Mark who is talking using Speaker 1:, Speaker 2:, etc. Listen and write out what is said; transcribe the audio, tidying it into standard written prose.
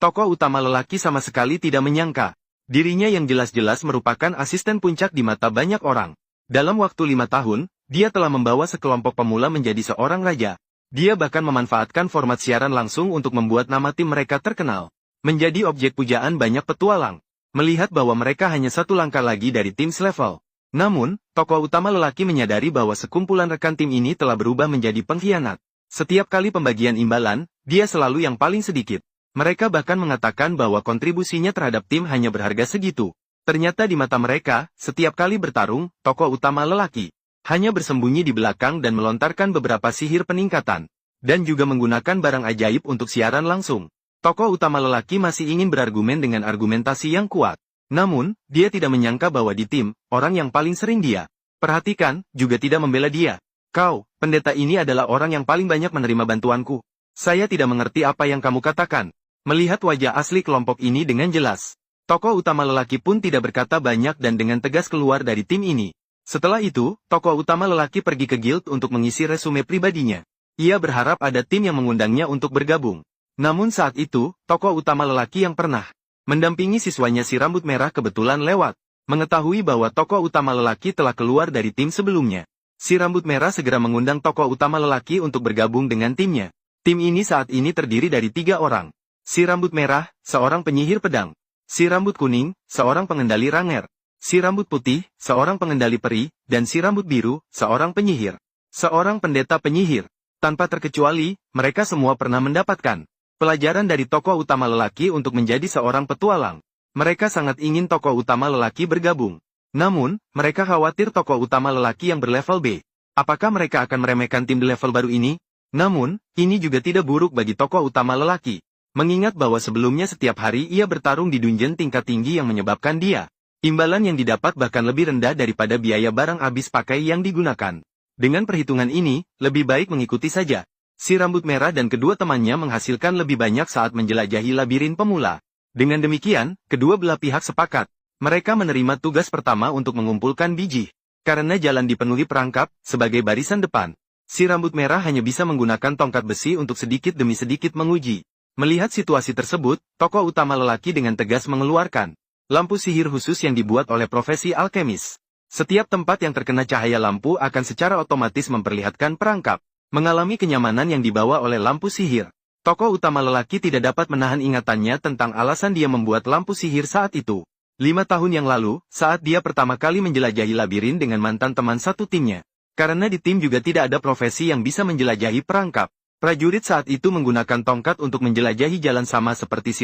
Speaker 1: Tokoh utama lelaki sama sekali tidak menyangka. Dirinya yang jelas-jelas merupakan asisten puncak di mata banyak orang. Dalam waktu 5 tahun, dia telah membawa sekelompok pemula menjadi seorang raja. Dia bahkan memanfaatkan format siaran langsung untuk membuat nama tim mereka terkenal. Menjadi objek pujaan banyak petualang. Melihat bahwa mereka hanya satu langkah lagi dari tim selevel. Namun, tokoh utama lelaki menyadari bahwa sekumpulan rekan tim ini telah berubah menjadi pengkhianat. Setiap kali pembagian imbalan, dia selalu yang paling sedikit. Mereka bahkan mengatakan bahwa kontribusinya terhadap tim hanya berharga segitu. Ternyata di mata mereka, setiap kali bertarung, tokoh utama lelaki hanya bersembunyi di belakang dan melontarkan beberapa sihir peningkatan. Dan juga menggunakan barang ajaib untuk siaran langsung. Tokoh utama lelaki masih ingin berargumen dengan argumentasi yang kuat. Namun, dia tidak menyangka bahwa di tim, orang yang paling sering dia perhatikan, juga tidak membela dia. Kau, pendeta ini adalah orang yang paling banyak menerima bantuanku. Saya tidak mengerti apa yang kamu katakan. Melihat wajah asli kelompok ini dengan jelas. Tokoh utama lelaki pun tidak berkata banyak dan dengan tegas keluar dari tim ini. Setelah itu, tokoh utama lelaki pergi ke guild untuk mengisi resume pribadinya. Ia berharap ada tim yang mengundangnya untuk bergabung. Namun saat itu, tokoh utama lelaki yang pernah mendampingi siswanya si rambut merah kebetulan lewat. Mengetahui bahwa tokoh utama lelaki telah keluar dari tim sebelumnya. Si rambut merah segera mengundang tokoh utama lelaki untuk bergabung dengan timnya. Tim ini saat ini terdiri dari 3 orang. Si rambut merah, seorang penyihir pedang. Si rambut kuning, seorang pengendali ranger. Si rambut putih, seorang pengendali peri, dan si rambut biru, seorang penyihir. Seorang pendeta penyihir. Tanpa terkecuali, mereka semua pernah mendapatkan pelajaran dari tokoh utama lelaki untuk menjadi seorang petualang. Mereka sangat ingin tokoh utama lelaki bergabung. Namun, mereka khawatir tokoh utama lelaki yang berlevel B. Apakah mereka akan meremehkan tim di level baru ini? Namun, ini juga tidak buruk bagi tokoh utama lelaki. Mengingat bahwa sebelumnya setiap hari ia bertarung di dungeon tingkat tinggi yang menyebabkan dia imbalan yang didapat bahkan lebih rendah daripada biaya barang habis pakai yang digunakan. Dengan perhitungan ini, lebih baik mengikuti saja. Si rambut merah dan kedua temannya menghasilkan lebih banyak saat menjelajahi labirin pemula. Dengan demikian, kedua belah pihak sepakat. Mereka menerima tugas pertama untuk mengumpulkan biji. Karena jalan dipenuhi perangkap, sebagai barisan depan, si rambut merah hanya bisa menggunakan tongkat besi untuk sedikit demi sedikit menguji. Melihat situasi tersebut, tokoh utama lelaki dengan tegas mengeluarkan lampu sihir khusus yang dibuat oleh profesi alkemis. Setiap tempat yang terkena cahaya lampu akan secara otomatis memperlihatkan perangkap, mengalami kenyamanan yang dibawa oleh lampu sihir. Tokoh utama lelaki tidak dapat menahan ingatannya tentang alasan dia membuat lampu sihir saat itu. 5 tahun yang lalu, saat dia pertama kali menjelajahi labirin dengan mantan teman satu timnya. Karena di tim juga tidak ada profesi yang bisa menjelajahi perangkap. Prajurit saat itu menggunakan tongkat untuk menjelajahi jalan sama seperti si